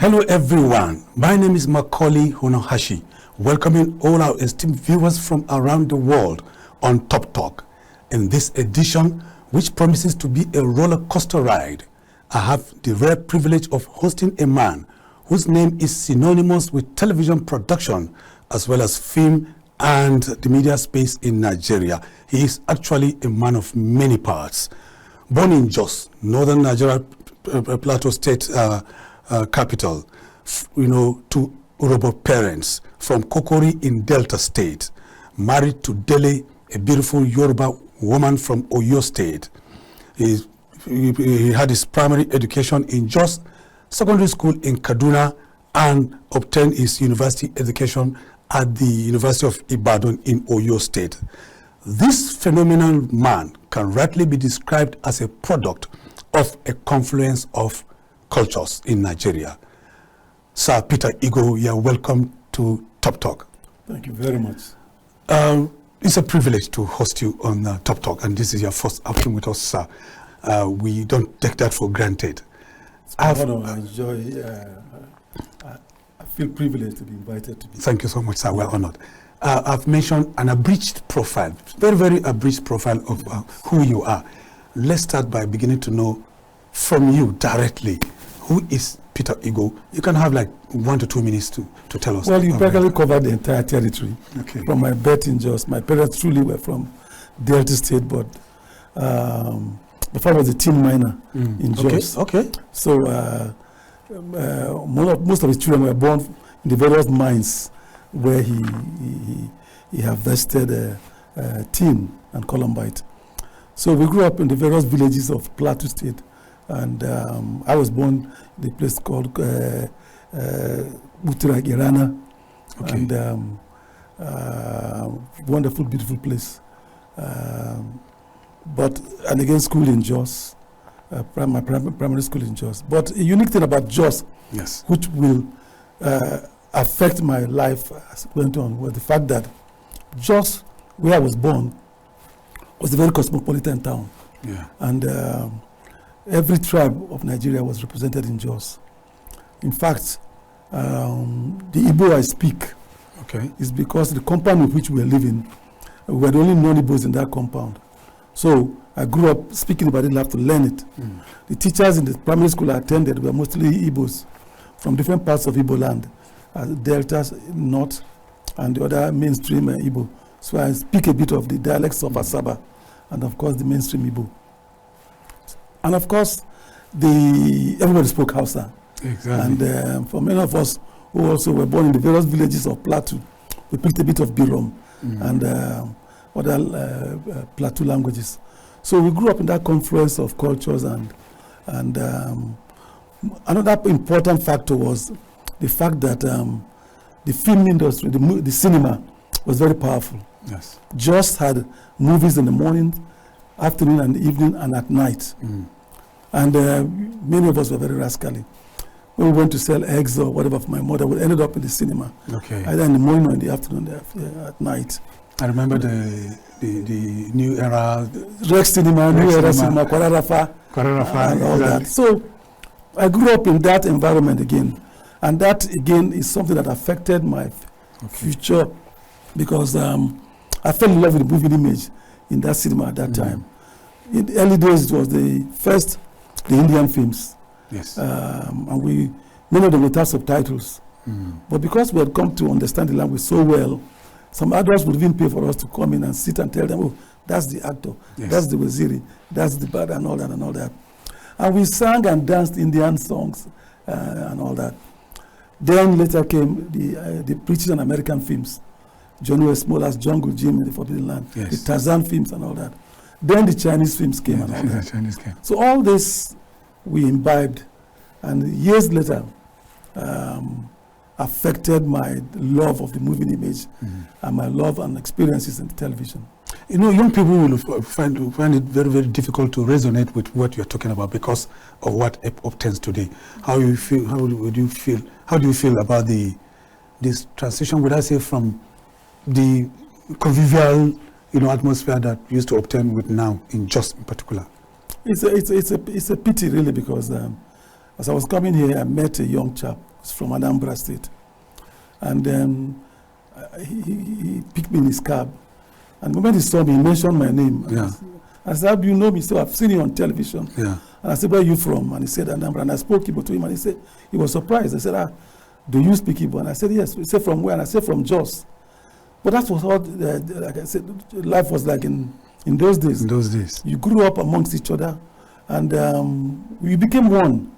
Hello everyone, my name is Macauley Hunohashi, welcoming all our esteemed viewers from around the world on Top Talk. In this edition, which promises to be a roller coaster ride, I have the rare privilege of hosting a man whose name is synonymous with television production as well as film and the media space in Nigeria. He is actually a man of many parts. Born in Jos, northern Nigeria, Plateau State capital, to Urobo parents, from Kokori in Delta State, married to Dele, a beautiful Yoruba woman from Oyo State. He had his primary education in Jos, secondary school in Kaduna, and obtained his university education at the University of Ibadan in Oyo State. This phenomenal man can rightly be described as a product of a confluence of cultures in Nigeria. Sir Peter Igbo, you are welcome to Top Talk. Thank you very much. It's a privilege to host you on Top Talk, and this is your first outing with us, sir. We don't take that for granted. I feel privileged to be invited to be. Thank you so much, sir. We're honored. I've mentioned an abridged profile, very abridged profile of who you are. Let's start by beginning to know from you directly, who is Peter Igbo? You can have like 1 to 2 minutes to tell us. Well, you practically covered the entire territory. Okay. From my birth in Jos. My parents truly were from Delta State, but before I was a teen miner in Jos. Okay. So most of his children were born in the various mines where he harvested tin and columbite. So we grew up in the various villages of Plateau State, and I was born in a place called Butiragirana, and wonderful, beautiful place. And again, school in Jos, primary school in Jos. But a unique thing about Jos, yes, which will affect my life as it went on, was the fact that Jos, where I was born, was a very cosmopolitan town. Yeah. And every tribe of Nigeria was represented in Jos. In fact, the Igbo I speak is because the compound in which we were living, we were the only non-Igbos in that compound. So I grew up speaking about it, I have to learn it. The teachers in the primary school I attended were mostly Igbos from different parts of Igbo land, Delta, North, and the other mainstream Igbo. So I speak a bit of the dialects of Asaba, and of course the mainstream Igbo. And of course, everybody spoke Hausa. Exactly. And for many of us who also were born in the various villages of Plateau, we picked a bit of Birom and other Plateau languages. So we grew up in that confluence of cultures, and another important factor was the fact that the film industry, the cinema, was very powerful. Yes. Just had movies in the morning, afternoon and evening, and at night. And many of us were very rascally. When we went to sell eggs or whatever for my mother, we ended up in the cinema. Either in the morning or in the afternoon, at night. I remember the new era. Rex Cinema, New Era Cinema, Kwararafa, and all that. So I grew up in that environment again. And that, again, is something that affected my future, because I fell in love with the moving image in that cinema at that time. In the early days, it was the Indian films. Yes. And many of them would have subtitles. But because we had come to understand the language so well, some adults would even pay for us to come in and sit and tell them, oh, that's the actor, that's the waziri, that's the bad, and all that. And we sang and danced Indian songs and all that. Then later came the British and American films. Johnny Westmoreland's Jungle Jim in the Forbidden Land, the Tarzan films and all that. Then the Chinese films came and all that. So all this we imbibed, and years later affected my love of the moving image and my love and experiences in television. You know, young people will find it very, very difficult to resonate with what you're talking about because of what obtains today. How do you feel about this transition, would I say, from the convivial, atmosphere that used to obtain with now in Jos in particular? It's a pity, really, because as I was coming here, I met a young chap He's from Anambra State. And then he picked me in his cab. And the moment he saw me, he mentioned my name. Yeah. I said, how do you know me? So I've seen you on television. Yeah. And I said, where are you from? And he said, Anambra. And I spoke Igbo to him, and he said, he was surprised. I said, do you speak Igbo? And I said, yes. He said, from where? And I said, from Jos. But that was how, like I said, life was like in those days. In those days. You grew up amongst each other, and we became one.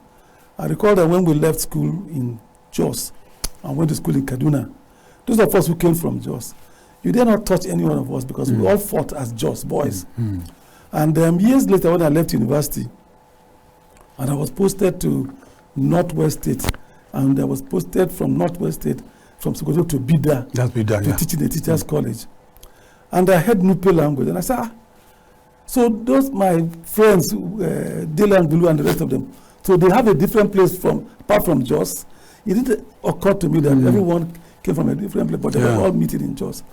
I recall that when we left school in Jos and went to school in Kaduna, those of us who came from Jos, you dare not touch any one of us because we all fought as Jos boys. And years later, when I left university, and I was posted to Northwest State, and I was posted from Northwest State, from Sokoto to Bida, to teach in the teachers' college. And I had Nupe language, and I said, so those my friends, Dylan, Bulu, and the rest of them, so they have a different place apart from Jos. It didn't occur to me that everyone came from a different place, but they were all meeting in Jos.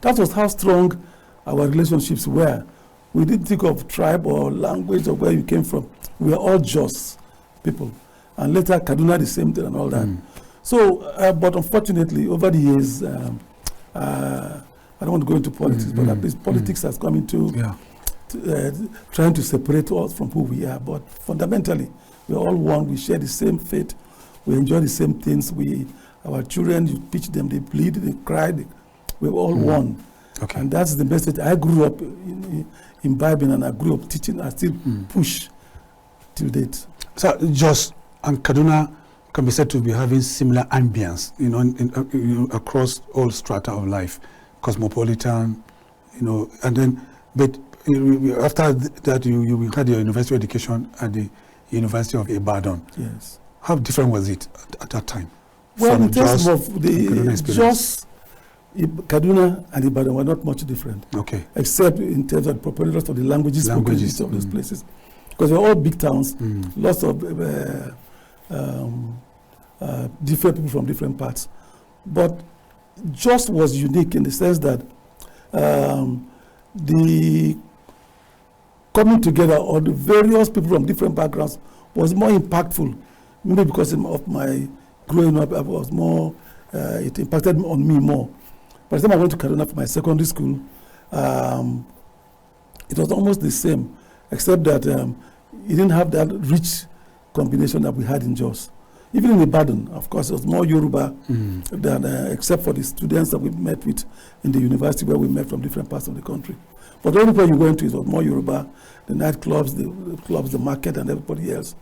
That was how strong our relationships were. We didn't think of tribe or language or where you came from. We were all Jos people. And later, Kaduna, the same thing and all that. So, but unfortunately, over the years, I don't want to go into politics, but at least politics has come into trying to separate us from who we are. But fundamentally, we're all one. We share the same faith. We enjoy the same things. Our children, you teach them, they bleed, they cry. We're all one. Okay. And that's the message. I grew up imbibing, and I grew up teaching. I still push till date. So, Jos and Kaduna can be said to be having similar ambience, across all strata of life, cosmopolitan, and then, but after that, you had your university education at the University of Ibadan. Yes. How different was it at that time? Well, in terms of the Jos, Kaduna and Ibadan were not much different. Okay. Except in terms of the preponderance of the languages spoken in each of those places. Because they're all big towns, lots of different people from different parts. But Jos was unique in the sense that the coming together of the various people from different backgrounds was more impactful. Maybe because of my growing up, I was more, it impacted on me more. By the time I went to Kaduna for my secondary school, it was almost the same, except that it didn't have that rich combination that we had in Jos. Even in Ibadan, of course, it was more Yoruba than, except for the students that we met with in the university where we met from different parts of the country. But everywhere you went to, it was more Yoruba, the nightclubs, the clubs, the market, and everybody else.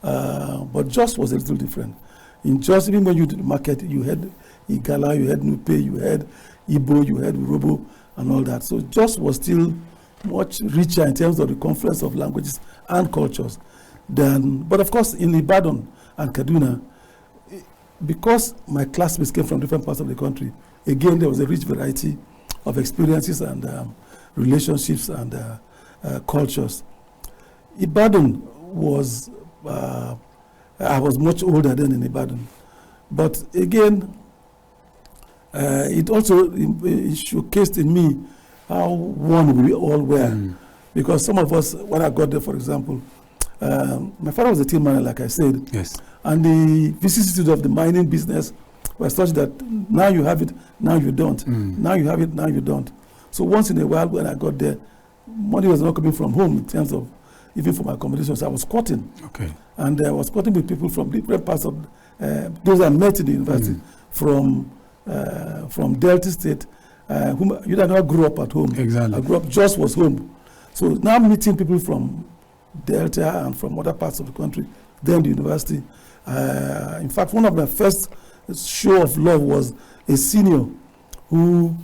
But Jos was a little different. In Jos, even when you did the market, you had Igala, you had Nupe, you had Igbo, you had Urobo, and all that. So Jos was still much richer in terms of the confluence of languages and cultures than, but of course in Ibadan and Kaduna, because my classmates came from different parts of the country, again there was a rich variety of experiences and relationships and cultures. Ibadan was, I was much older then in Ibadan, but again, it also showcased in me how one we all were. Because some of us, when I got there, for example, my father was a tin miner, like I said. Yes. And the vicissitudes of the mining business were such that now you have it, now you don't. Now you have it, now you don't. So once in a while, when I got there, money was not coming from home in terms of, even for my accommodations, I was squatting. Okay. And I was squatting with people from different parts of, those I met in the university, from Delta State, whom you know, I grew up at home. Exactly. I grew up, Jos was home. So now meeting people from Delta and from other parts of the country, then the university. In fact, one of my first show of love was a senior who,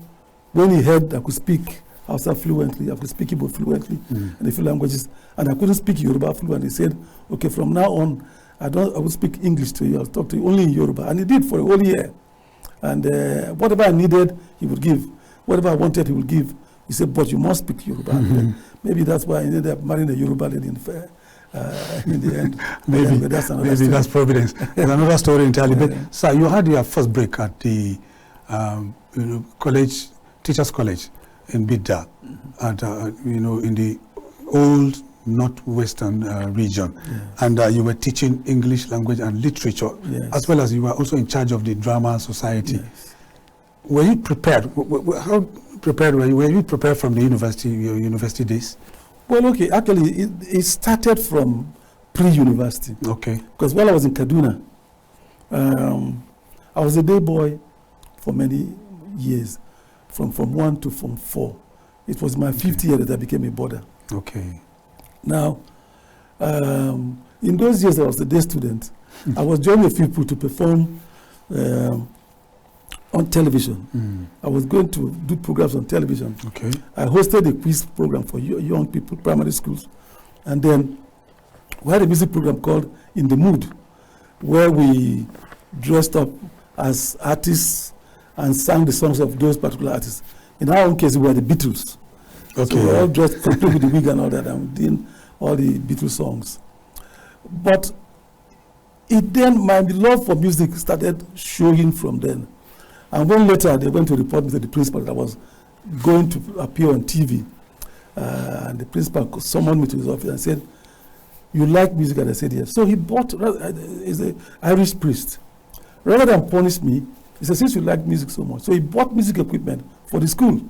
when he heard I could speak Hausa fluently, I could speak Igbo fluently, and a few languages, and I couldn't speak Yoruba fluently. He said, okay, from now on, I will speak English to you, I'll talk to you only in Yoruba. And he did for a whole year. And whatever I needed, he would give. Whatever I wanted, he would give. He said, but you must speak Yoruba. Maybe that's why I ended up marrying a Yoruba lady in the end. Maybe that's providence. There's another story entirely. But sir, you had your first break at the college, teachers' college in Bida, at in the old northwestern region. Yes. And you were teaching English language and literature, Yes. as well as you were also in charge of the drama society. Yes. Were you prepared? How prepared were you? Were you prepared from the university, your university days? Well, okay, actually, it started from pre-university. Okay. Because while I was in Kaduna, I was a day boy for many years, from Form 1 to Form 4. It was my fifth year that I became a boarder. Okay. Now, in those years I was a day student, I was joining a few people to perform on television. I was going to do programs on television. Okay. I hosted a quiz program for young people, primary schools. And then we had a music program called In the Mood, where we dressed up as artists and sang the songs of those particular artists. In our own case, we were the Beatles. Okay. So we were all dressed completely with the wig and all that, and doing all the Beatles songs. But my love for music started showing from then. And when later they went to report me to the principal that I was going to appear on TV, and the principal summoned me to his office and said, "You like music?" And I said, "Yes." So he bought, he's an Irish priest. Rather than punish me, he said, "Since you like music so much," so he bought music equipment for the school.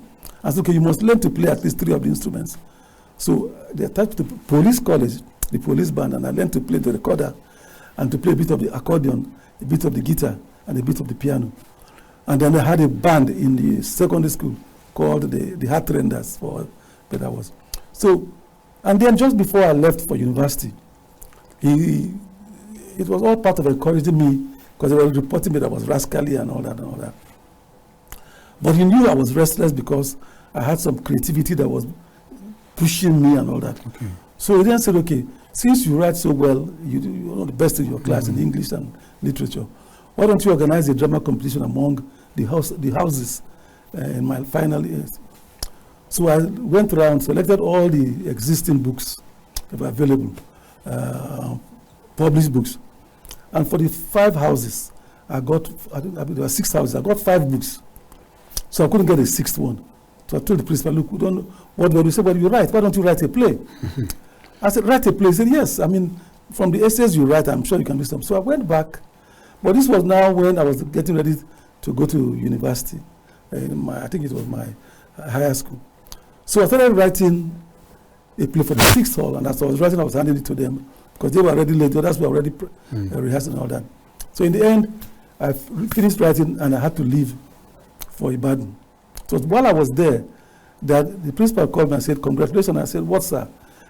I said, "Okay, you must learn to play at least 3 of the instruments." So they attached to the police college, the police band, and I learned to play the recorder and to play a bit of the accordion, a bit of the guitar, and a bit of the piano. And then I had a band in the secondary school called the Heart Renders for better was. So, and then just before I left for university, it was all part of encouraging me, because they were reporting me that I was rascally and all that and all that. But he knew I was restless because I had some creativity that was pushing me and all that. Okay. So he then said, "Okay, since you write so well, you're one of the best in your class in English and literature, why don't you organize a drama competition among the houses in my final years?" So I went around, selected all the existing books that were available, published books. And for the 5 houses, I think there were 6 houses, I got 5 books. So I couldn't get a 6th one. So I told the principal, "Look, we don't know what do you say, what do you write? Why don't you write a play?" I said, "Write a play?" He said, "Yes. I mean, from the essays you write, I'm sure you can do some." So I went back. But this was now when I was getting ready to go to university. I think it was my higher school. So I started writing a play for the 6th hall, and as I was writing, I was handing it to them because they were already late. The others were already rehearsing and all that. So in the end, I finished writing, and I had to leave for Ibadan. So while I was there, that the principal called me and said, "Congratulations." I said, "What, sir?"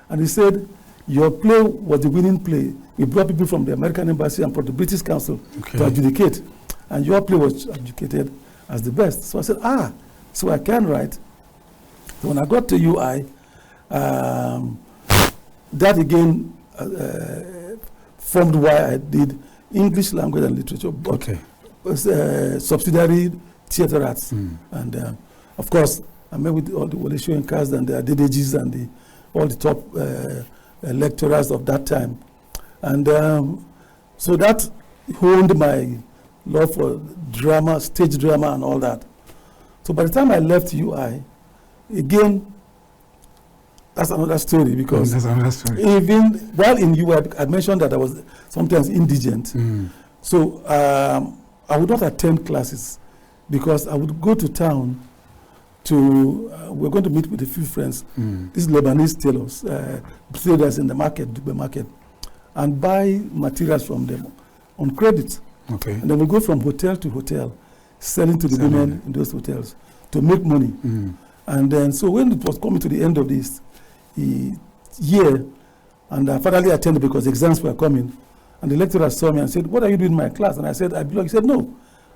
And he said, "Your play was the winning play. We brought people from the American Embassy and from the British Council to adjudicate. And your play was adjudicated as the best." So I said, so I can write. So when I got to UI, that again formed why I did English language and literature, but subsidiary theater arts. And of course, I met with all the Wole Soyinkas and the DTAHs and all the top lecturers of that time. And so that honed my love for drama, stage drama and all that. So by the time I left UI, again, that's another story, because even while in UI, I mentioned that I was sometimes indigent. So I would not attend classes because I would go to town we're going to meet with a few friends, these Lebanese tailors, traders in the market, Dubai market, and buy materials from them on credit. Okay. And then we go from hotel to hotel, selling to the women in those hotels to make money. And then, so when it was coming to the end of this year, and I finally attended because exams were coming, and the lecturer saw me and said, "What are you doing in my class?" And I said, "I belong." He said, "No,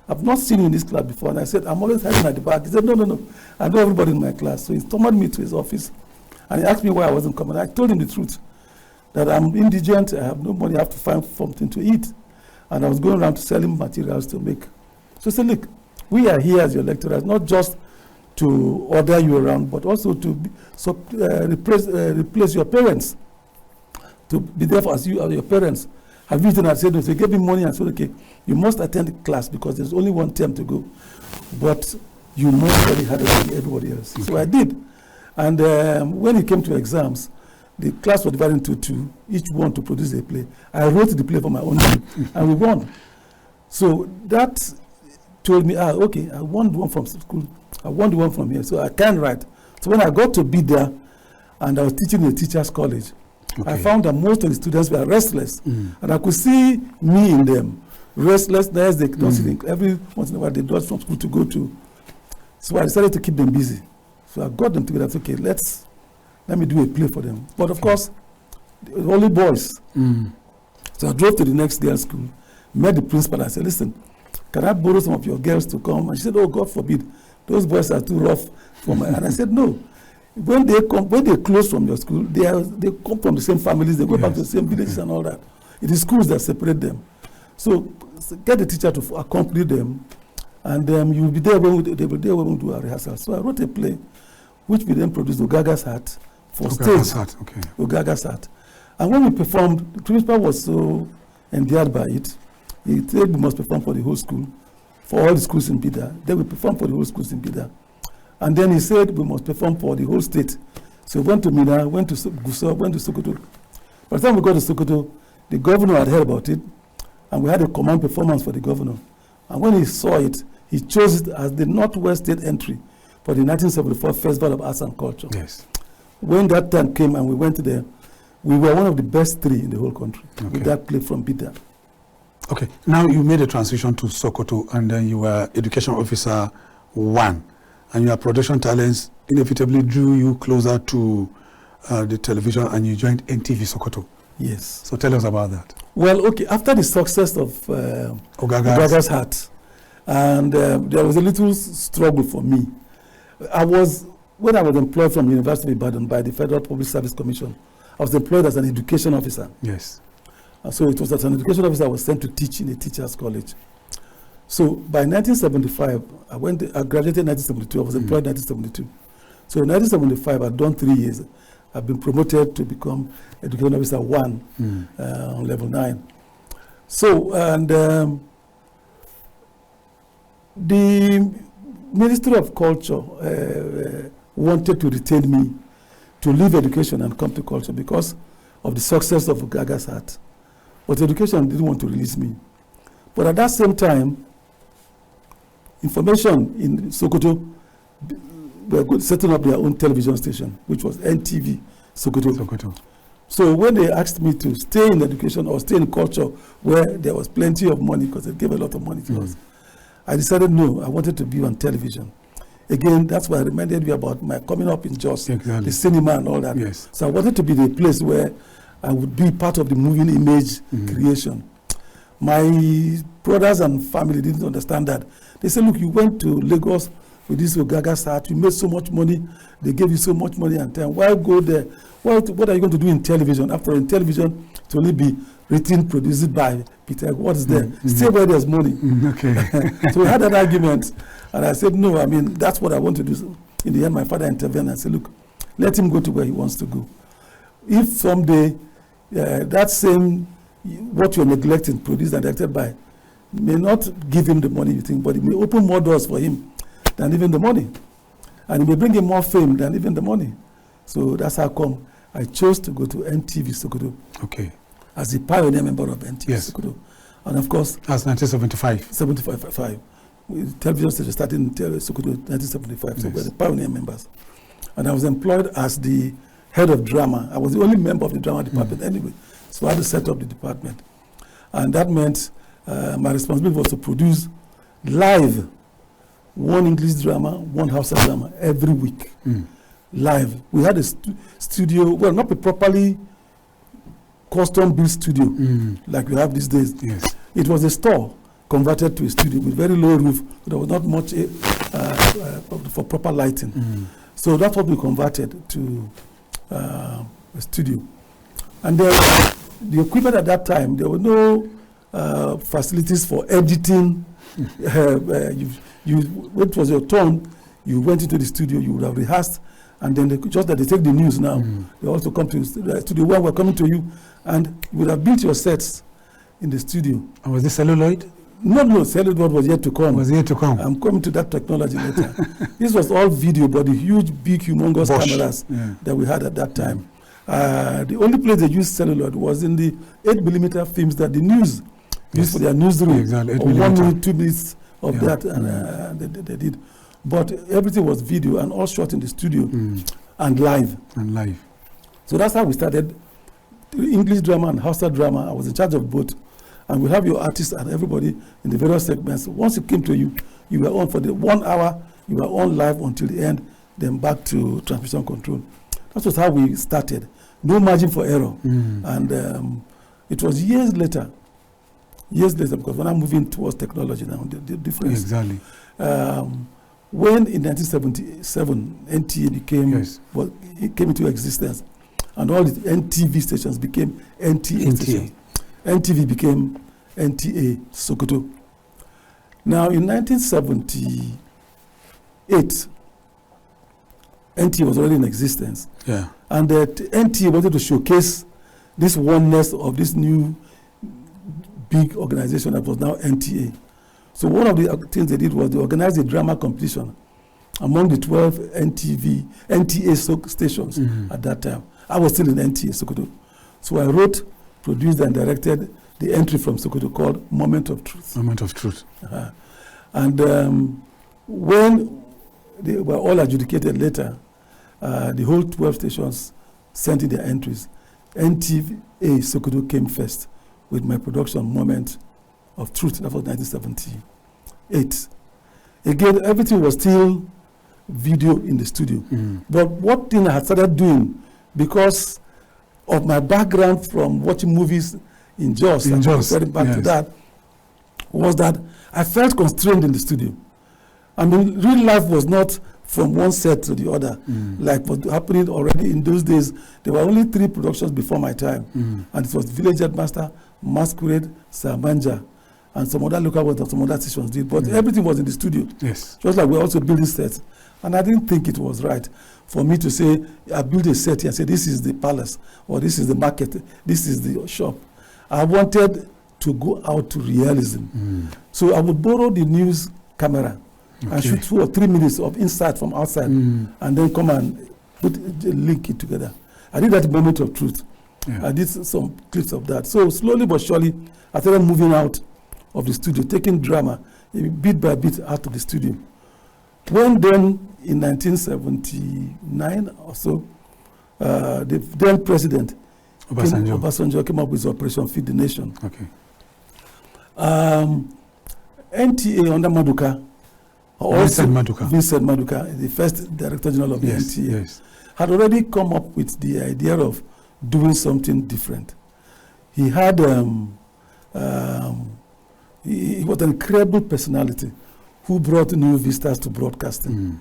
I've not seen you in this class before." And I said, "I'm always hiding at the back." He said, "No, I know everybody in my class." So he summoned me to his office, and he asked me why I wasn't coming. I told him the truth, that I'm indigent, I have no money, I have to find something to eat. And I was going around to sell him materials to make. So he said, "Look, we are here as your lecturers, not just to order you around, but also to replace your parents, to be there for as you are your parents." Have you eaten? I said, "No." So he gave me money and said, "Okay, you must attend the class because there's only one term to go, but you must study harder than everybody else." Okay. So I did. And when it came to exams, The class was divided into two, each one to produce a play. I wrote the play for my own group, and we won. So that told me, okay, I won the one from school, I won the one from here, so I can write. So when I got to be there, and I was teaching in a teacher's college, I found that most of the students were restless, and I could see me in them. Restlessness, they don't see every once in a while they dodge from school to go to. So I decided to keep them busy. So I got them together. Okay, let me do a play for them. But of course, it was only boys. So I drove to the next girls' school, met the principal. I said, listen, can I borrow some of your girls to come? And she said, oh, God forbid. Those boys are too rough for my. And I said, no. When they close from your school, they come from the same families. They go back to the same villages and all that. It is schools that separate them. So get the teacher to accompany them, and you will be there when they will be there when we do our rehearsal. So I wrote a play, which we then produced, Ogaga's Hat, for stage. Ogaga's Hat. And when we performed, the principal was so endeared by it. He said we must perform for the whole school, for all the schools in Bida. Then we performed for the whole schools in Bida. And then he said we must perform for the whole state. So we went to Mina, went to Gusau, went to Sokoto. By the time we got to Sokoto, the governor had heard about it, and we had a command performance for the governor. And when he saw it, he chose it as the Northwest State entry for the 1974 Festival of Arts and Culture. Yes. When that time came and we went there, we were one of the best three in the whole country with that play from Bida. Okay, now you made a transition to Sokoto, and then you were Education Officer 1, and your production talents inevitably drew you closer to the television, and you joined NTV Sokoto. Yes. So tell us about that. Well, okay, after the success of Ogaga's Hat, and there was a little struggle for me. When I was employed from the University of Ibadan by the Federal Public Service Commission, I was employed as an education officer. Yes. So it was as an education officer I was sent to teach in a teacher's college. So by 1975, I graduated in 1972, I was employed in 1972. So in 1975, I'd done 3 years. I've been promoted to become Education Officer 1 on level 9. So, and the Ministry of Culture wanted to retain me to leave education and come to culture because of the success of Ogaga's Hat. But education didn't want to release me. But at that same time, information in Sokoto were setting up their own television station, which was NTV Sokoto. So when they asked me to stay in education or stay in culture where there was plenty of money, because they gave a lot of money to us, I decided no, I wanted to be on television. Again, that's why I reminded you about my coming up in Jos, the cinema and all that. Yes. So I wanted to be the place where I would be part of the moving image creation. My brothers and family didn't understand that. They said, look, you went to Lagos with this Ogaga's Hat, you made so much money, they gave you so much money and time. Why go there? What are you going to do in television? After in television, it will only be written, produced by Peter. What is there? Stay where there's money. So we had that argument. And I said, no, I mean, that's what I want to do. So in the end, my father intervened and said, look, let him go to where he wants to go. If someday that same, what you're neglecting, produced and directed by, may not give him the money you think, but it may open more doors for him than even the money. And it may bring him more fame than even the money. So that's how come I chose to go to NTV Sokoto. Okay. As a pioneer member of NTV Sokoto. And of course... That's 1975. 75. Television station started in Sokoto 1975. So we're the pioneer members. And I was employed as the head of drama. I was the only member of the drama department anyway. So I had to set up the department. And that meant my responsibility was to produce live one English drama, one Hausa drama every week. Live. We had a studio, well, not a properly custom-built studio like we have these days. Yes. It was a store converted to a studio with very low roof. There was not much for proper lighting. So that's what we converted to a studio. And the equipment at that time, there were no facilities for editing. When it was your turn, you went into the studio, you would have rehearsed, and then they take the news now. They also come to the studio where we're coming to you, and you would have built your sets in the studio. And was this celluloid? No, celluloid was yet to come. Was yet to come. I'm coming to that technology later. This was all video, but the huge, big, humongous cameras that we had at that time. The only place they used celluloid was in the 8mm films that the news used for their newsroom. Exactly. 1 minute, 2 minutes of that, and they did. But everything was video and all shot in the studio and live. So that's how we started English drama and Hausa drama. I was in charge of both. And we have your artists and everybody in the various segments. Once it came to you, you were on for the 1 hour, you were on live until the end, then back to transmission control. That was how we started. No margin for error. And it was years later, because when I'm moving towards technology now, the difference. Exactly. When in 1977, NTA became, it came into existence, and all the NTV stations became NTA stations. NTV became NTA Sokoto. Now in 1978, NTA was already in existence. And NTA wanted to showcase this oneness of this new big organization that was now NTA. So one of the things they did was they organized a drama competition among the 12 NTA stations at that time. I was still in NTA Sokoto. So I wrote, produced and directed the entry from Sokoto called Moment of Truth. Moment of Truth. And when they were all adjudicated later, the whole 12 stations sent in their entries. NTA Sokoto came first with my production Moment of Truth. That was 1978. Again, everything was still video in the studio. But what thing I had started doing, because of my background from watching movies in Jos, to that, was that I felt constrained in the studio. I mean, real life was not from one set to the other, like was happening already in those days. There were only 3 productions before my time, and it was Village Headmaster, Masquerade, Samanja, and some other local ones that some other stations did. But everything was in the studio. Just like we're also building sets. And I didn't think it was right for me to say, I built a set here and say, this is the palace, or this is the market, this is the shop. I wanted to go out to realism. So I would borrow the news camera and shoot 2 or 3 minutes of inside from outside, and then come and link it together. I did that Moment of Truth. I did some clips of that. So slowly but surely, I started moving out of the studio, taking drama bit by bit out of the studio. When then, in 1979 or so, the then president, Obasanjo, came up with Operation Feed the Nation. NTA under Maduka, Vincent Maduka, the first Director General of the NTA, had already come up with the idea of doing something different. He had, he was an incredible personality who brought new vistas to broadcasting.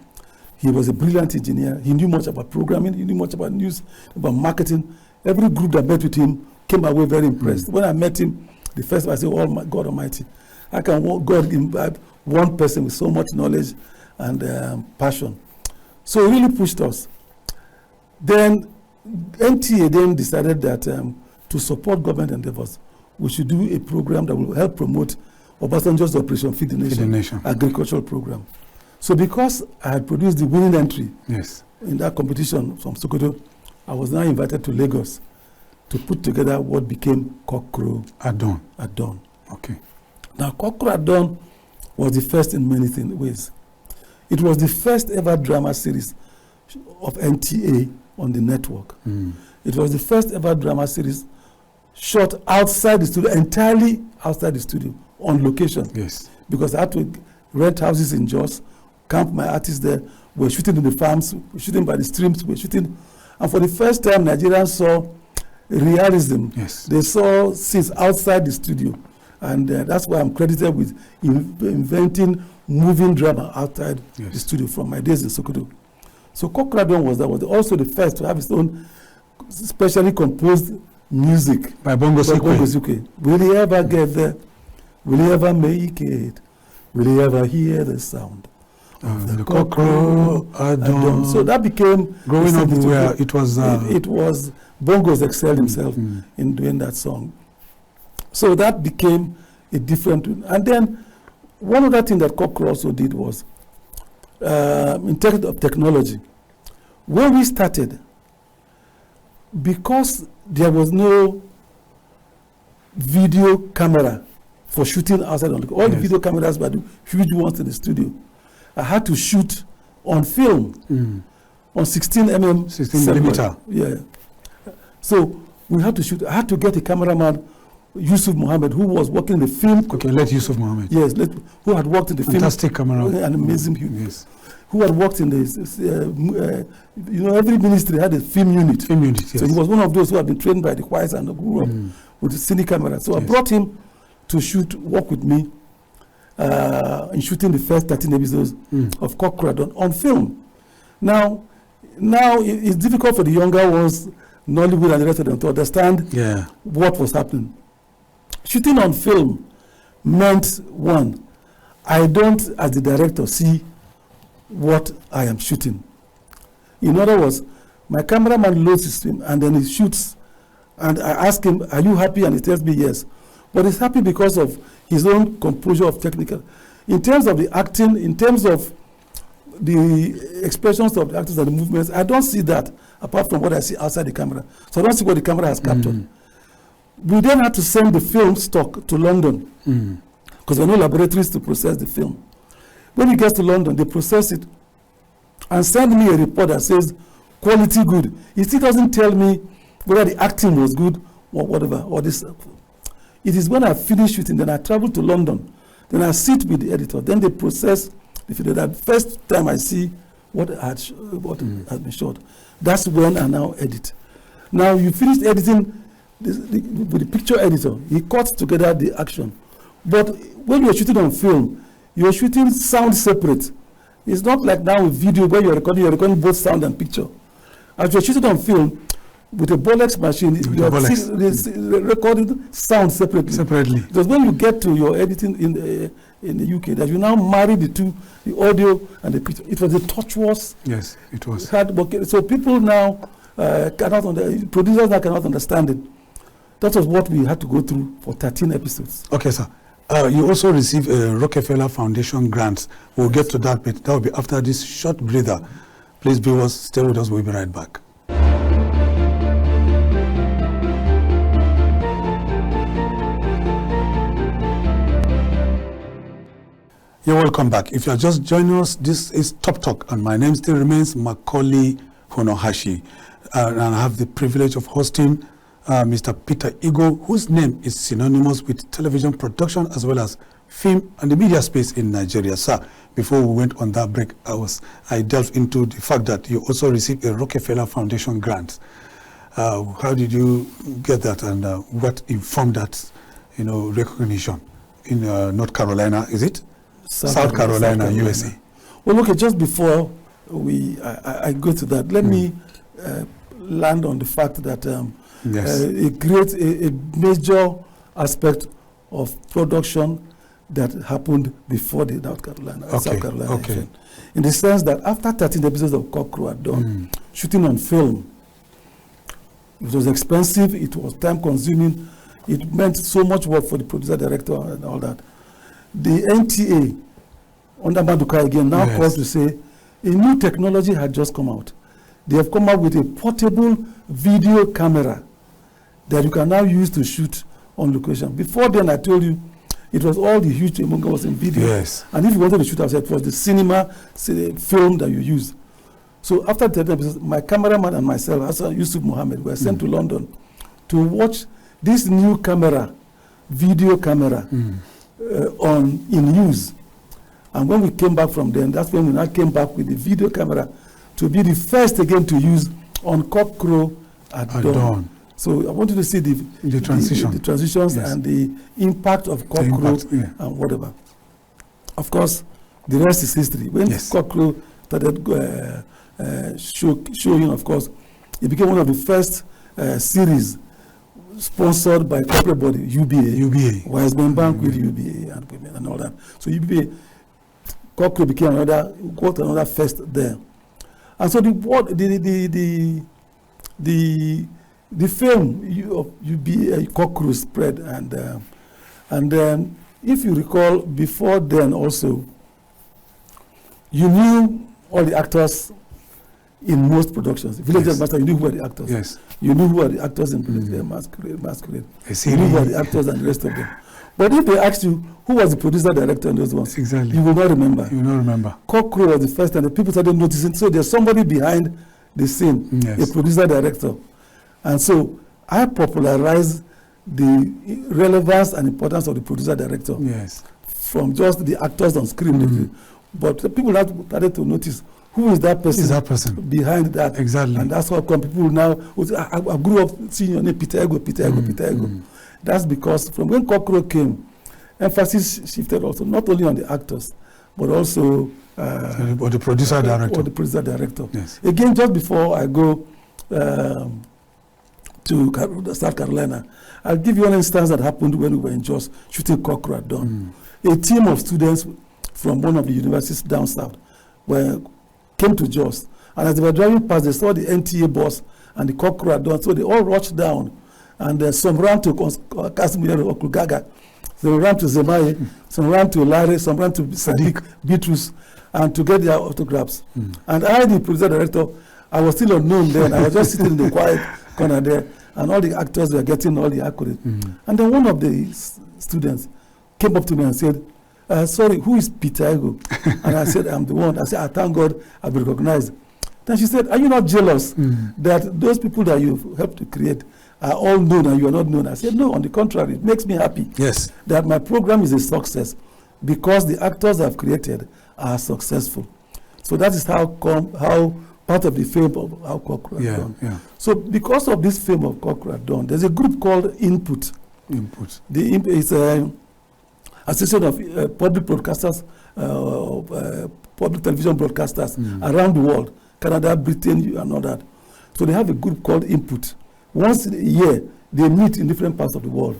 He was a brilliant engineer. He knew much about programming. He knew much about news, about marketing. Every group that met with him came away very impressed. When I met him, the first time I said, "Oh my God Almighty, how can God imbibe one person with so much knowledge and passion?" So he really pushed us. Then NTA then decided that to support government endeavors, we should do a program that will help promote Obasanjo's Operation Feed the Nation, agricultural program. So because I had produced the winning entry in that competition from Sokoto, I was now invited to Lagos to put together what became Cockcrow at Dawn. Now Cockcrow at Dawn was the first in many ways. It was the first ever drama series of NTA on the network. It was the first ever drama series shot outside the studio, entirely outside the studio, on location. Because I had to rent houses in Jos, camp my artists there. We're shooting in the farms, we're shooting by the streams, we're shooting. And for the first time, Nigerians saw realism. They saw scenes outside the studio. And that's why I'm credited with inventing moving drama outside the studio from my days in Sokoto. So Kokradon was also the first to have its own specially composed music by Bongo Zukwe. Will he ever get there? Will he ever make it? Will he ever hear the sound of the Cockcrow at Dawn? So that became growing up where it was Bongo's excelled himself in doing that song. So that became a different. And then one other thing that Cockcrow also did was in terms of technology. When we started, because there was no video camera for shooting outside on all the video cameras were the huge ones in the studio. I had to shoot on film, on 16 millimeter. Yeah. So we had to shoot. I had to get a cameraman, Yusuf Mohammed, who was working in the film. Okay, let Yusuf Mohammed. Yes, who had worked in the Fantastic camera. An amazing human. Yes. Who had worked in the, every ministry had a film unit. Film unit, yes. So he was one of those who had been trained by the choirs and grew up with the cine camera. So I brought him to work with me in shooting the first 13 episodes of Cockcrow on film. Now it's difficult for the younger ones, Nollywood and the rest of them, to understand what was happening. Shooting on film meant, one, I don't, as the director, see what I am shooting. In other words, my cameraman loads his film and then he shoots, and I ask him, are you happy? And he tells me yes. But he's happy because of his own composure of technical. In terms of the acting, in terms of the expressions of the actors and the movements, I don't see that apart from what I see outside the camera. So I don't see what the camera has captured. We then had to send the film stock to London because there are no laboratories to process the film. When it gets to London, they process it and send me a report that says quality good. It still doesn't tell me whether the acting was good or whatever. Or this. It is when I finish shooting, then I travel to London, then I sit with the editor, then they process the video. That first time I see what has been shot, that's when I now edit. Now you finish editing with the picture editor, he cuts together the action. But when you're shooting on film, you're shooting sound separate. It's not like now with video where you're recording both sound and picture. As you're shooting on film, with a Bolex machine, you're recording sound separately. Because when you get to your editing in the UK, that you now marry the two, the audio and the picture. It was a tortuous. Yes, it was. So people now producers now cannot understand it. That was what we had to go through for 13 episodes. Okay, sir. You also received a Rockefeller Foundation grant. We'll get to that, but that will be after this short breather. Please be with us, stay with us, we'll be right back. You're welcome back. If you're just joining us, this is Top Talk, and my name still remains Macauley Hunohashi. And I have the privilege of hosting Mr. Peter Igbo, whose name is synonymous with television production as well as film and the media space in Nigeria. Sir, before we went on that break, I delved into the fact that you also received a Rockefeller Foundation grant. How did you get that, and what informed that, recognition in North Carolina? Is it South Carolina, USA? Well, okay. Just before I go to that, let me land on the fact that a major aspect of production that happened before the South Carolina event. In the sense that after 13 episodes of Cockcrow had done, shooting on film, it was expensive, it was time consuming, it meant so much work for the producer, director, and all that. The NTA, under Maduka again, now calls to say a new technology had just come out. They have come out with a portable video camera that you can now use to shoot on location. Before then, I told you, it was all the huge Emunga was in video. Yes. And if you wanted to shoot outside, it was the cinema film that you use. So after 10 episodes, my cameraman and myself, Hassan Yusuf Mohammed, were sent to London to watch this new camera, video camera, in use. And when we came back from then, that's when we now came back with the video camera to be the first again to use on Cockcrow at dawn. So I want you to see the transitions and the impact of Cockcrow and whatever. Of course, the rest is history. When Cockcrow started showing, of course, it became one of the first series sponsored by corporate body, UBA. Wiseman Bank with UBA and all that. So UBA, Cockcrow became another first there. And so the film of UBA Cockcrow spread, and if you recall, before then also, you knew all the actors in most productions. Village Master, you knew who were the actors. Yes. You knew who were the actors in Masquerade. You knew who were the actors and the rest of them. But if they asked you who was the producer director in those ones, exactly, you will not remember. You will not remember. Cockroach was the first, and the people started noticing. So there's somebody behind the scene, yes, a producer director, and so I popularized the relevance and importance of the producer director. Yes. From just the actors on screen, but the people have started to notice who is that person, behind that. Exactly. And that's how come people now, I grew up seeing your name, Peter Ego. That's because from when Cockroach came, emphasis shifted also, not only on the actors, but also or the producer director. Or the producer director. Yes. Again, just before I go to South Carolina, I'll give you one instance that happened when we were in Jos shooting Cockroach at dawn. A team of students from one of the universities down south came to Jos, and as they were driving past, they saw the NTA bus and the Cockroach at dawn, so they all rushed down, and some ran to Casimiro or Klugaga, some ran to Zemaye, some ran to Larry, some ran to Sadiq, Beatrice, and to get their autographs. And I, the producer director, I was still unknown then. I was just sitting in the quiet corner there, and all the actors were getting all the accolades. And then one of the students came up to me and said, sorry, who is Peter Ego? And I said, I'm the one. I said, I thank God I've been recognized. Then she said, are you not jealous that those people that you've helped to create are all known and you are not known? I said, no, on the contrary, it makes me happy that my program is a success because the actors I've created are successful. So that is how part of the fame of how Cockroach done. So because of this fame of Cockroach done, there's a group called Input. The Input is a association of public broadcasters, public television broadcasters around the world, Canada, Britain, and all that. So they have a group called Input. Once a year, they meet in different parts of the world,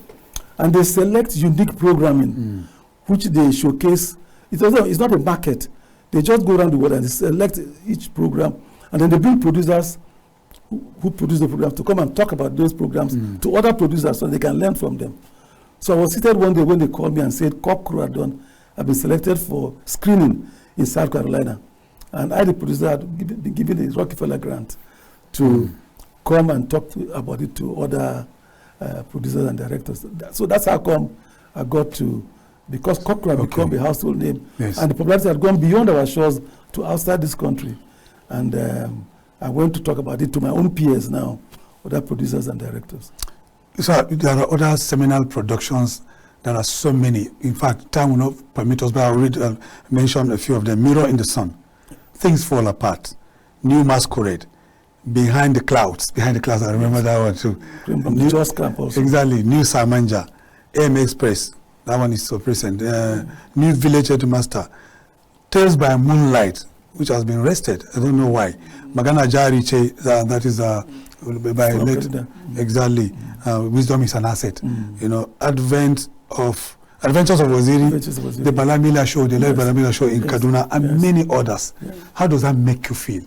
and they select unique programming, which they showcase. It's not a market. They just go around the world and they select each program, and then they bring producers who produce the program to come and talk about those programs to other producers so they can learn from them. So I was seated one day when they called me and said, Cockroach have been selected for screening in South Carolina. And I, the producer, had been given the Rockefeller grant to come and talk about it to other producers and directors. So that's how come I got to, because Cockroach became a household name. And the popularity had gone beyond our shores to outside this country. And I went to talk about it to my own peers now, other producers and directors. So there are other seminal productions. There are so many. In fact, time will not permit us, but I'll mention a few of them. Mirror in the Sun, Things Fall Apart, New Masquerade, Behind the Clouds. Behind the Clouds, I remember that one too. New Just Camp also. Exactly. New Samanja, AM Express. That one is so present. New Village Headmaster, Tales by Moonlight, which has been rested. I don't know why. Magana Jariche, that is by late. Exactly. Wisdom is an asset. You know, Adventures of Waziri, the Balamila Show, the late Balamila Show in Kaduna, and many others. How does that make you feel?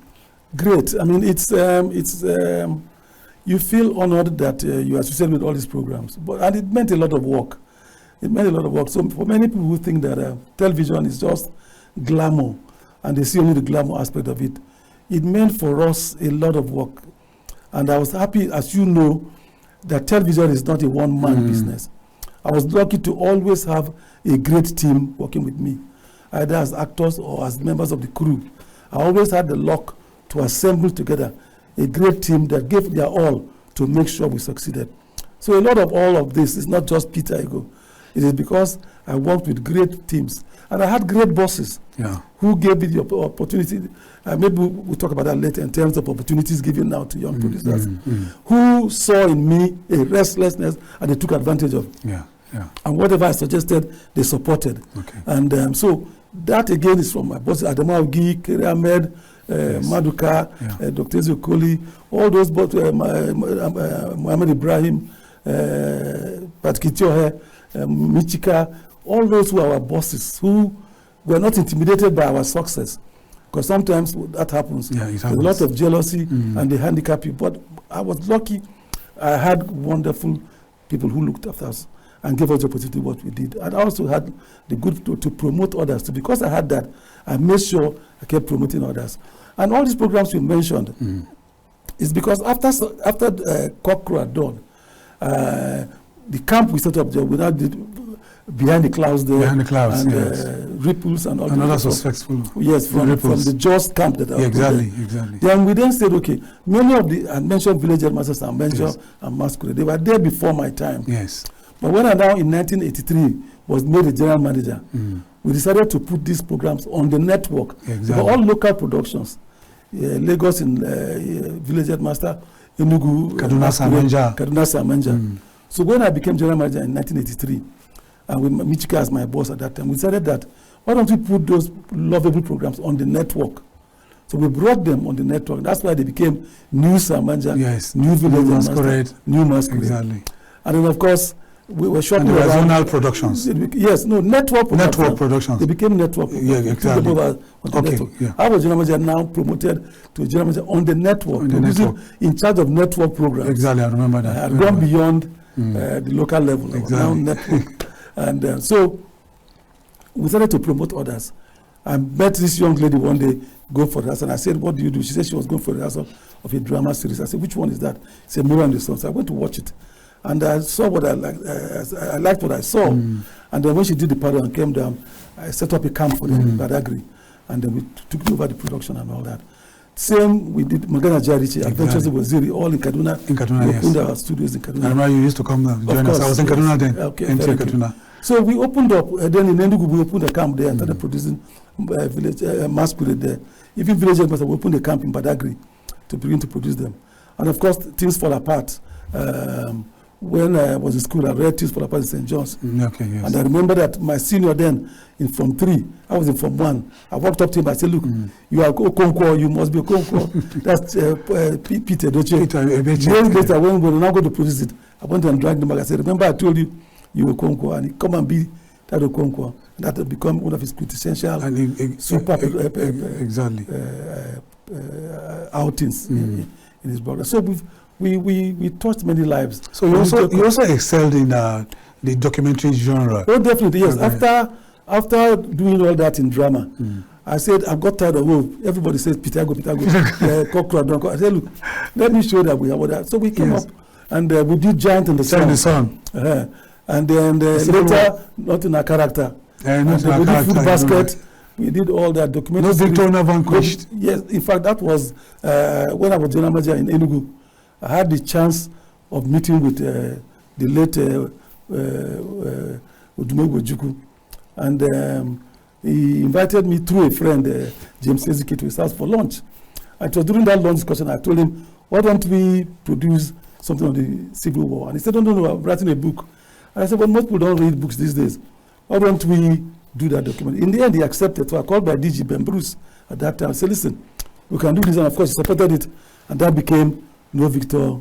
Great. I mean, it's you feel honored that you are associated with all these programs, and it meant a lot of work. It meant a lot of work. So for many people who think that television is just glamour, and they see only the glamour aspect of it, it meant for us a lot of work. And I was happy, as you know, that television is not a one-man business. I was lucky to always have a great team working with me, either as actors or as members of the crew. I always had the luck to assemble together a great team that gave their all to make sure we succeeded. So a lot of all of this is not just Peter Ego. It is because I worked with great teams. And I had great bosses who gave me the opportunity. Maybe we'll talk about that later in terms of opportunities given now to young producers who saw in me a restlessness and they took advantage of. And whatever I suggested, they supported. And so that again is from my bosses, Adama Ogi, Kere Ahmed, Maduka, Dr. Ezekoli, all those, Muhammad Ibrahim, Patkitiohe, Michika, all those who are our bosses, who were not intimidated by our success. Because sometimes that happens. There's a lot of jealousy and they handicap you. But I was lucky. I had wonderful people who looked after us and gave us the opportunity what we did. And I also had the good to promote others. So because I had that, I made sure I kept promoting others. And all these programs you mentioned is because after Cockcrow at dawn, the camp we set up there, we now did behind the clouds there. Behind the clouds, and, yes. Ripples and all that. Another successful. Yes, from the Just camp that I was exactly, there. exactly. Then we then said, okay, many of the, I mentioned village headmasters and mentioned and Masquerade, they were there before my time. Yes. But when I now in 1983 was made the general manager, we decided to put these programs on the network. Exactly. They were all local productions. Lagos in village headmaster, Enugu, Kaduna Samenja. So when I became general manager in 1983, and with Michika as my boss at that time, we decided that why don't we put those lovable programs on the network? So we brought them on the network. That's why they became New Samanja, New Village Masquerade, New Masquerade. Exactly. And then of course we were shortly and zonal productions. Network productions. They became network. Yeah, exactly. On the network. I was general manager, now promoted to general manager on the network. In charge of network programs. Exactly, I remember that. I had gone beyond the local level. Exactly. Now network. And so we started to promote others. I met this young lady one day go for that, and I said, "What do you do?" She said she was going for the rehearsal of a drama series. I said, "Which one is that?" She said, "Mirror and the Sun." So I went to watch it, and I saw what I liked. I liked what I saw. And then when she did the party and came down, I set up a camp for them in Badagry, and then we took over the production and all that. Same we did Magana Jarichi, Adventures of Waziri, all in Kaduna. In Kaduna, we opened our studios in Kaduna. I remember you used to come down, join us. I was in Kaduna then. Okay, Kaduna. So we opened up, then in Enugu we opened a camp there and started producing village Masquerade there. Even village headmaster, we opened a camp in Badagry to begin to produce them. And of course, things fall apart. When I was in school, I read Things Fall Apart in St. John's. Okay, yes. And I remember that my senior then, in Form 3, I was in Form 1. I walked up to him, I said, "Look, you are Okonkwo, you must be Okonkwo." That's Peter Doche. Years later, when we were now going to produce it, I went and dragged him back. I said, "Remember I told you were Okonkwo, and he come and be that Okonkwo." That had become one of his quintessential outings in his brother. So we touched many lives. So you also excelled in the documentary genre. Oh, definitely, yes. After doing all that in drama, I said, I've got tired of everybody says Pitago, Cockcrow. I said, look, let me show that we have all that. So we came up and we did Giant in the Sun. And then later, not in our character. We did Food Basket. We did all that documentary. No Victor, no Vanquished. Yes, in fact, that was when I was general manager in Enugu. I had the chance of meeting with the late Udumegwu Ojukwu, and he invited me through a friend, James Ezeki, to his house for lunch. And it was during that lunch discussion I told him, "Why don't we produce something on the Civil War?" And he said, "No, I'm writing a book." And I said, "Well, most people don't read books these days. Why don't we do that document?" In the end, he accepted. So I called by DG Ben Bruce at that time. I said, "Listen, we can do this." And of course, he supported it. And that became No Victor,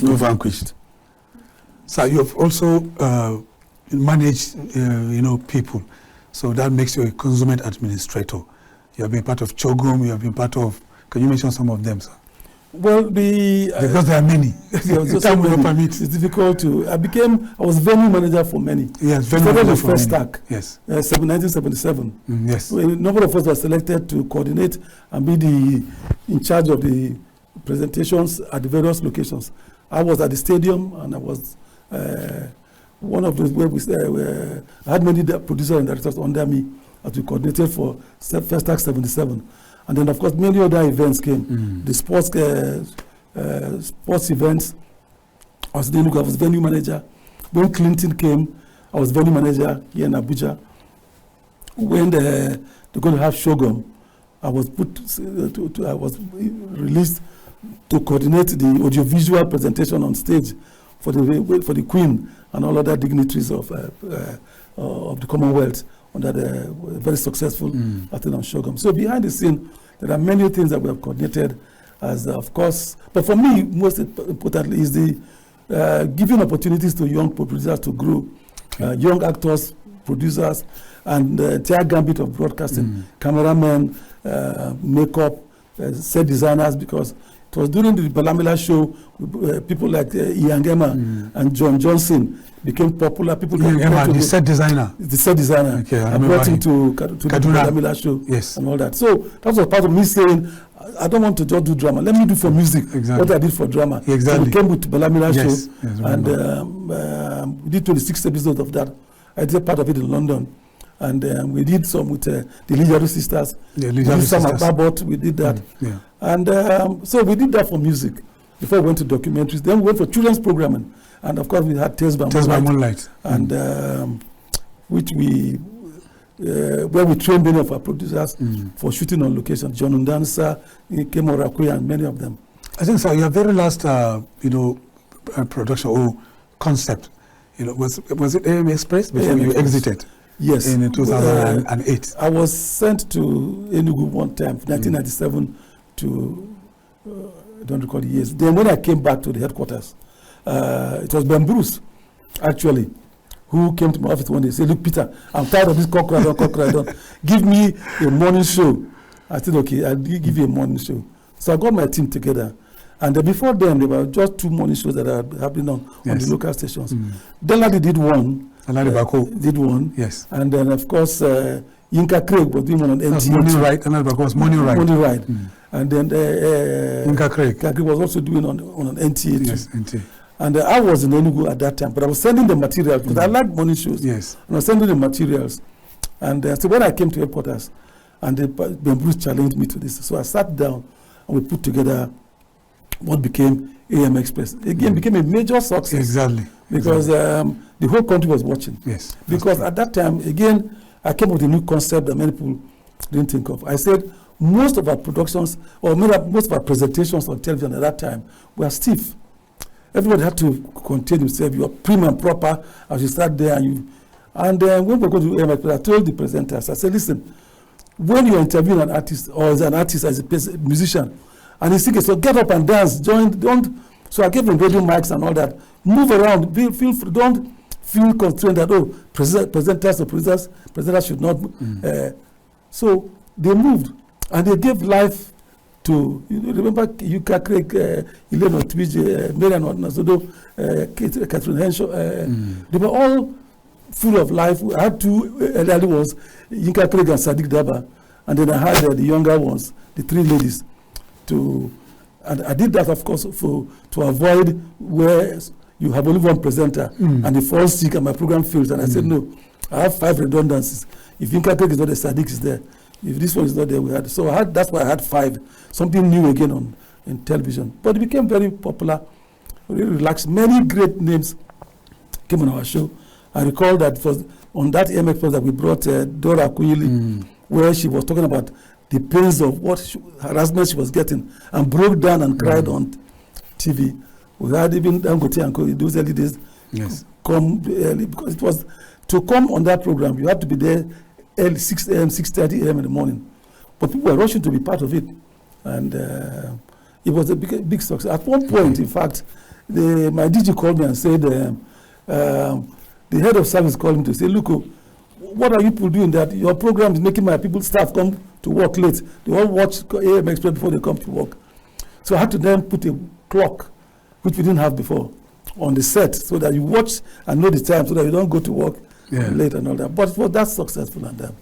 No Vanquished. So you've also managed, people. So that makes you a consummate administrator. You have been part of Chogum. You have been part of. Can you mention some of them, sir? Well, because there are many. It's difficult to. I was venue manager for many. Yes, venue manager for many. Stack. Yes. 1977. Yes. A number of us were selected to coordinate and be in charge of the presentations at the various locations. I was at the stadium, and I was one of those where I had many producers and directors under me as we coordinated for First Act 77. And then, of course, many other events came. The sports events, I was venue manager. When Clinton came, I was venue manager here in Abuja. When they're going to have Shogun, I was released to coordinate the audiovisual presentation on stage for the Queen and all other dignitaries of the Commonwealth under the very successful Athena on Shogun. So behind the scene, there are many things that we have coordinated, as of course. But for me, most importantly, is the giving opportunities to young producers to grow, young actors, producers, and the entire gambit of broadcasting, cameramen, makeup, set designers, because it was during the Balamila show, people like Ian Gema and John Johnson became popular. People the set designer. The set designer. Okay, I brought him to the Balamila show, yes, and all that. So that was part of me saying, I don't want to just do drama. Let me do for music what I did for drama. Exactly. So we came with Balamina show, yes, and we did 26 episodes of that. I did part of it in London, and we did some with the Lijaru sisters. The Lijaru sisters. Some at Babot, we did that. And so we did that for music before we went to documentaries. Then we went for children's programming, and of course we had Tales by Moonlight, and which we where we trained many of our producers for shooting on location. John Undansa, Kemo Rakwe, and many of them. I think so. Your very last, production or concept, was it AM Express before you exited? Yes. In 2008. I was sent to Enugu one time, 1997 to, I don't recall the years. Then when I came back to the headquarters, it was Ben Bruce, actually, who came to my office one day and said, look, Peter, I'm tired of this cock-ride-on. Give me a morning show. I said, okay, I'll give you a morning show. So I got my team together. And before then, there were just 2 morning shows that are happening on the local stations. Deladi did one. Did one. Yes. And then, of course, Yinka Craig was doing one on NTA. Morning Ride. Deladi Bako was Morning Ride. Morning Ride. And then Yinka Craig was also doing on NTA. Yes, NTA. And I was in Enugu at that time, but I was sending the materials because I like morning shows. Yes. And I was sending the materials. And so when I came to headquarters, and Ben Bruce challenged me to this, so I sat down and we put together what became AM Express. Again, became a major success. Exactly. Because the whole country was watching. Yes. Because at that time, again, I came up with a new concept that many people didn't think of. I said most of our productions, or most of our presentations on television at that time were stiff. Everybody had to contain himself. You are prim and proper as you start there. And when we go to AM Express, I told the presenters, I said, listen, when you're interviewing an artist, or as an artist, as a musician, and he's singing, so get up and dance, don't. So I gave them radio mics and all that. Move around, feel free, don't feel constrained that, presenters or presenters should not. So they moved, and they gave life to, remember Yuka Craig, Elena Twij, Marian Nasodo, Catherine Henshaw, they were all full of life. I had 2 elderly ones, Yinka Craig and Sadiq Daba, and then I had the younger ones, the 3 ladies. And I did that, of course, to avoid where you have only one presenter and they fall sick and my program fails. And I said, no, I have 5 redundancies. If Yinka Craig is not there, Sadiq is there. If this one is not there, we had. So that's why I had 5. Something new again in television. But it became very popular, really relaxed. Many great names came on our show. I recall that it was on that MX that we brought Dora Kuyili, where she was talking about the pains of what harassment she was getting, and broke down and cried on TV. We had even Dangote and Co. in those early days come early, because it was to come on that program, you had to be there early, 6 a.m., 6:30 a.m. in the morning. But people were rushing to be part of it. And it was a big success. At one point, in fact, my DG called me and said, the head of service called me to say, look, what are you people doing that your program is making my staff come to work late. They all watch AM Express before they come to work. So I had to then put a clock, which we didn't have before, on the set so that you watch and know the time so that you don't go to work late and all that. But it was that successful and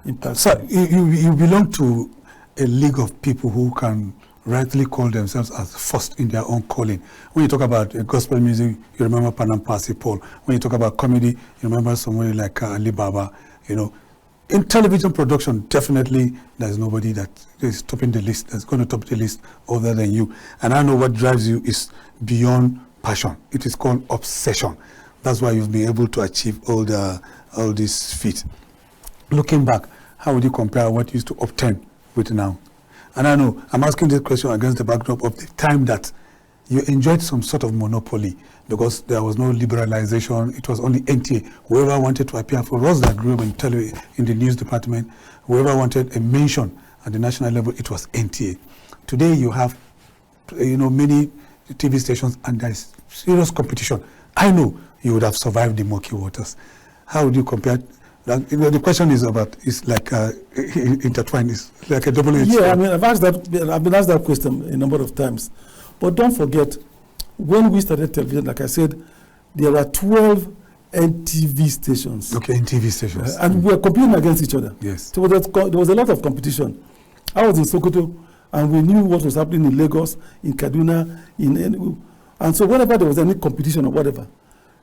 impactful. So you belong to a league of people who can rightly call themselves as first in their own calling. When you talk about gospel music, you remember Panam Pasi Paul. When you talk about comedy, you remember somebody like Ali Baba. In television production, definitely there's nobody that is topping the list, that's going to top the list other than you. And I know what drives you is beyond passion. It is called obsession. That's why you've been able to achieve all these feats. Looking back, how would you compare what you used to obtain with now? And I know I'm asking this question against the backdrop of the time that you enjoyed some sort of monopoly because there was no liberalization. It was only NTA. Whoever wanted to appear, for us that grew up in the news department, whoever wanted a mention at the national level, it was NTA. Today you have, many TV stations and there's serious competition. I know you would have survived the murky waters. How would you compare? The question is like intertwined. It's like a double-edged sword. Yeah, I mean, I've been asked that question a number of times. But don't forget, when we started television, like I said, there were 12 NTV stations. Okay, NTV stations. And we were competing against each other. Yes. So there was a lot of competition. I was in Sokoto, And we knew what was happening in Lagos, in Kaduna, and so whenever there was any competition or whatever,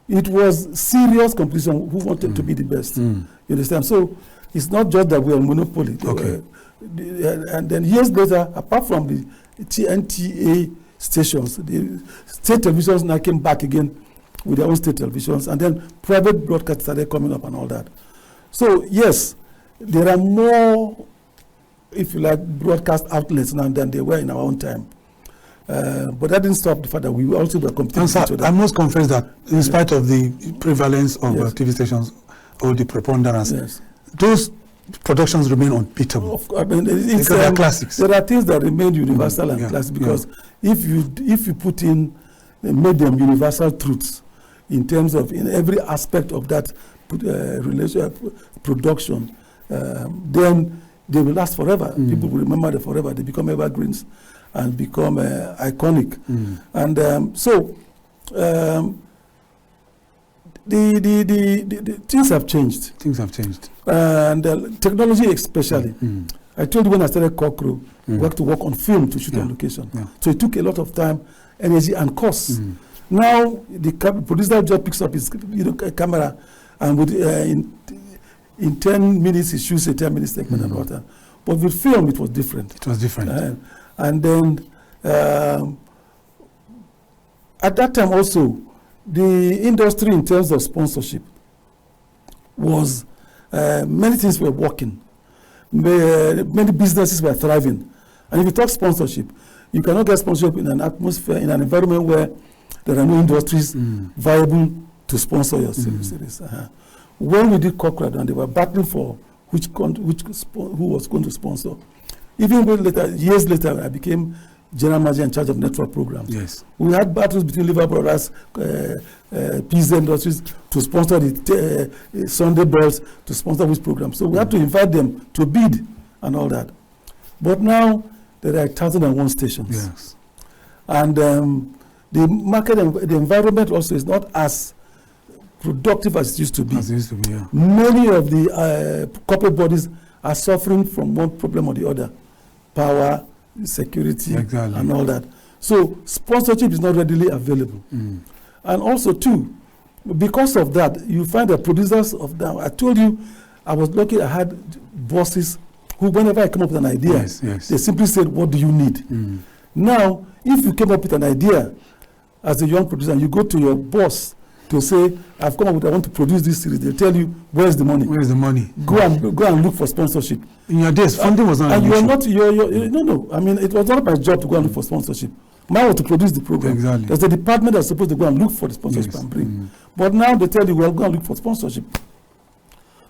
it was serious competition who wanted to be the best. You understand? So it's not just that we are monopoly. Okay. And then years later, apart from the NTA stations, the state televisions now came back again with their own state televisions, and then private broadcasts started coming up and all that. So yes, there are more, if you like, broadcast outlets now than there were in our own time. But that didn't stop the fact that we also were competing with each other. I must confess that in spite of the prevalence of TV stations or the preponderance, those productions remain unbeatable. I mean, because they're classics. There are things that remain universal and classic, because if you put in, made them universal truths in terms of in every aspect of that production, then they will last forever. People will remember them forever. They become evergreens and become iconic. And so the things have changed. Things have changed. And technology especially. I told you when I started Cockrell, we had to work on film to shoot on location. So it took a lot of time, energy, and cost. Now the producer just picks up his camera, and with, in 10 minutes he shoots a 10-minute segment and all that. But with film, it was different. It was different. And then at that time also, the industry in terms of sponsorship was, many things were working. Many businesses were thriving. And if you talk sponsorship, you cannot get sponsorship in an atmosphere, in an environment where there are no industries viable to sponsor your series. When we did Cochrane, and they were battling for who was going to sponsor. Even years later, I became general manager in charge of network programs. Yes. We had battles between Liver Brothers, Pizza Industries to sponsor the Sunday Bells, to sponsor which program. So we had to invite them to bid and all that. But now there are 1,001 stations. Yes. And the market and the environment also is not as productive as it used to be. As it used to be, yeah. Many of the corporate bodies are suffering from one problem or the other. Power, security, and all that. So sponsorship is not readily available. And also too, because of that, you find that producers of now, I told you, I was lucky I had bosses who, whenever I come up with an idea, they simply said, what do you need? Now, if you came up with an idea as a young producer and you go to your boss to say, I've come up with, I want to produce this series, they'll tell you, where's the money? Where's the money? Go and look for sponsorship. In your days, funding was not an issue. No. I mean, it was not my job to go and look for sponsorship. Mine was to produce the program. Exactly. There's a department that's supposed to go and look for the sponsorship and bring. But now they tell you, well, go and look for sponsorship.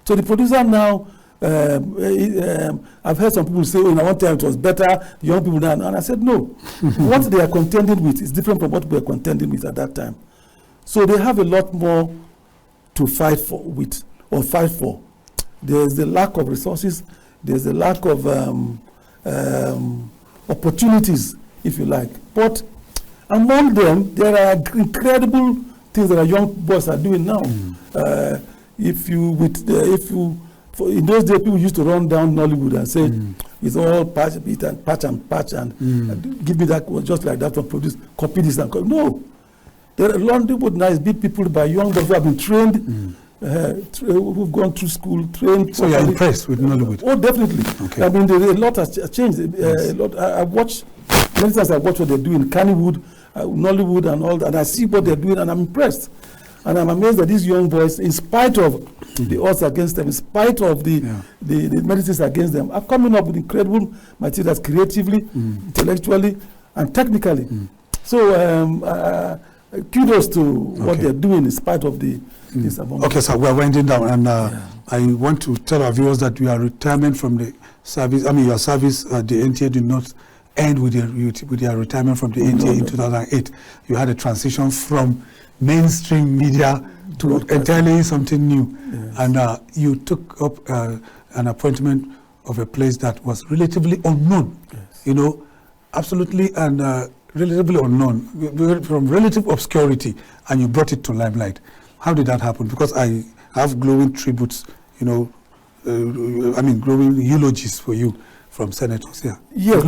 So the producer now, I've heard some people say, in one time it was better, the young people now. And I said, no. What they are contending with is different from what we were contending with at that time. So they have a lot more to fight for. There's the lack of resources. There's the lack of opportunities, if you like. But among them, there are incredible things that our young boys are doing now. In those days, people used to run down Nollywood and say, it's all patch and give me that just like that one, produce, copy this and copy. No. There are a lot of people now, is big people by young boys who have been trained, who've gone through school, trained. So you're impressed with Nollywood? Oh, definitely. Okay. I mean, a lot has changed. A lot. I've watched, many times I've watched what they're doing, Kannywood, Nollywood and all that, and I see what they're doing and I'm impressed. And I'm amazed that these young boys, in spite of the odds against them, in spite of the medicines against them, are coming up with incredible materials creatively, intellectually, and technically. So kudos to what they're doing in spite of the disadvantage. Okay, so we're winding down, and I want to tell our viewers that your retirement from the service, your service at the NTA did not end with your retirement from the NTA in 2008. You had a transition from mainstream media to entirely something new, and you took up an appointment of a place that was relatively unknown, absolutely and relatively unknown, from relative obscurity, and you brought it to limelight. How did that happen? Because I have glowing tributes, glowing eulogies for you from senators here. Yes,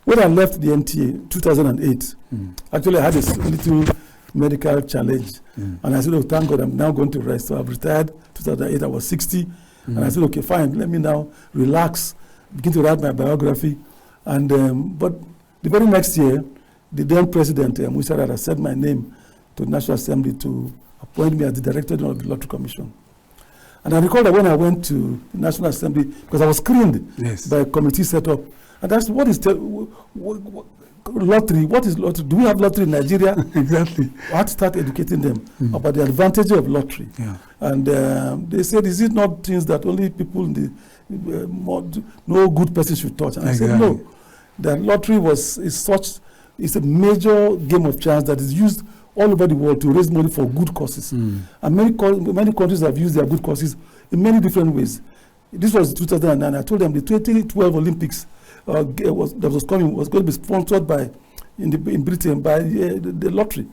when I left the NTA 2008, actually I had a little medical challenge, and I said, oh, thank God, I'm now going to rest. So I've retired 2008, I was 60, and I said, okay, fine, let me now relax, begin to write my biography. And but the very next year, the then president, Musharraf, sent my name to the National Assembly to appoint me as the director of the Lottery Commission. And I recall that when I went to the National Assembly, because I was screened by a committee set up, and that's what is lottery? What is lottery? Do we have lottery in Nigeria? Exactly. I had to start educating them about the advantage of lottery. Yeah. And they said, is it not things that only people in the no good person should touch? And I said, no. That lottery is a major game of chance that is used all over the world to raise money for good causes. And many countries have used their good causes in many different ways. This was 2009. I told them the 2012 Olympics was going to be sponsored in Britain by the lottery.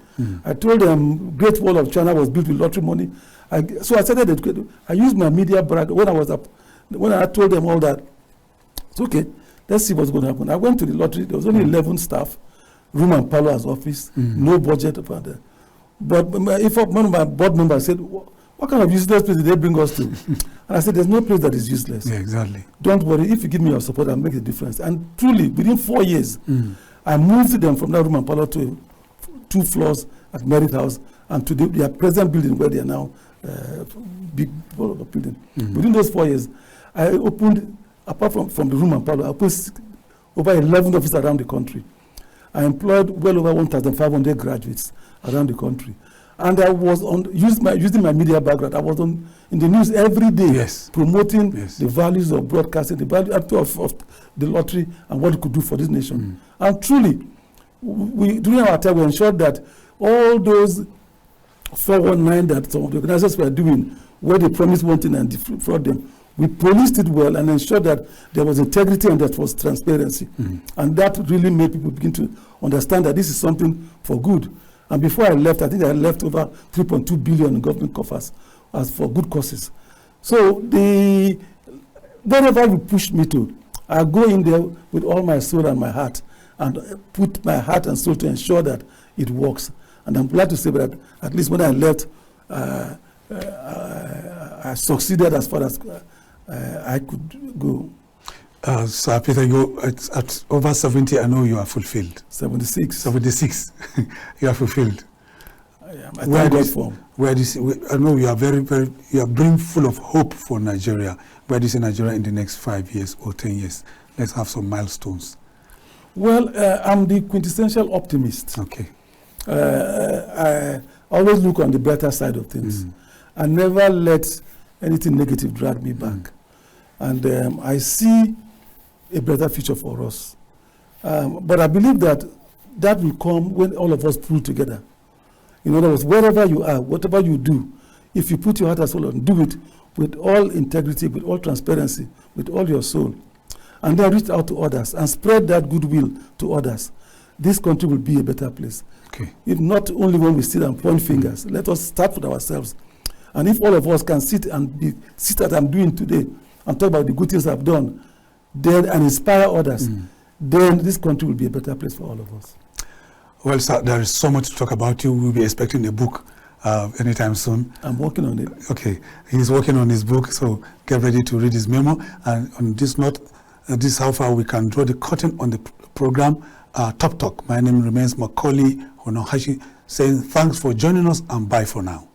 I told them Great Wall of China was built with lottery money. So I started. I used my media brag when I was up. When I told them all that, it's okay. Let's see what's going to happen. I went to the lottery. There was only 11 staff, room and parlor as office, no budget about that. But if one of my board members said, what kind of useless place did they bring us to? And I said, there's no place that is useless. Yeah, exactly. Don't worry. If you give me your support, I'll make a difference. And truly, within 4 years, I moved them from that room and parlor to 2 floors at Merit House and to their present building where they are now, big building. Within those 4 years, I opened, apart from the room and parlor, I opened over 11 offices around the country. I employed well over 1,500 graduates around the country. And I was using my media background. I was in the news every day, promoting the values of broadcasting, the value of the lottery and what it could do for this nation. And truly, during our time, we ensured that all those 419 that some of the organizers were doing, where they promised one thing and defraud them, we policed it well and ensured that there was integrity and that was transparency. And that really made people begin to understand that this is something for good. And before I left, I think I left over 3.2 billion in government coffers as for good causes. So wherever you push me to, I go in there with all my soul and my heart and put my heart and soul to ensure that it works. And I'm glad to say that at least when I left, I succeeded as far as I could go. Sir Peter, you at over 70, I know you are fulfilled. 76. 76, you are fulfilled. I am. I thank God for. I know you are you are brimful of hope for Nigeria. Where do you see Nigeria in the next 5 years or 10 years? Let's have some milestones. Well, I'm the quintessential optimist. Okay. I always look on the better side of things. I never let anything negative drag me back. And I see a better future for us. But I believe that will come when all of us pull together. In other words, wherever you are, whatever you do, if you put your heart and soul on, do it with all integrity, with all transparency, with all your soul, and then reach out to others and spread that goodwill to others, this country will be a better place. Okay. If not only when we sit and point fingers, let us start with ourselves. And if all of us can sit as I'm doing today and talk about the good things I've done, then and inspire others, then this country will be a better place for all of us. Well, sir, there is so much to talk about. You will be expecting a book anytime soon. I'm working on it. Okay, he's working on his book, so get ready to read his memo. And on this note, this is how far we can draw the curtain on the program. Top Talk. My name remains Macauley Hunohashi, saying thanks for joining us and bye for now.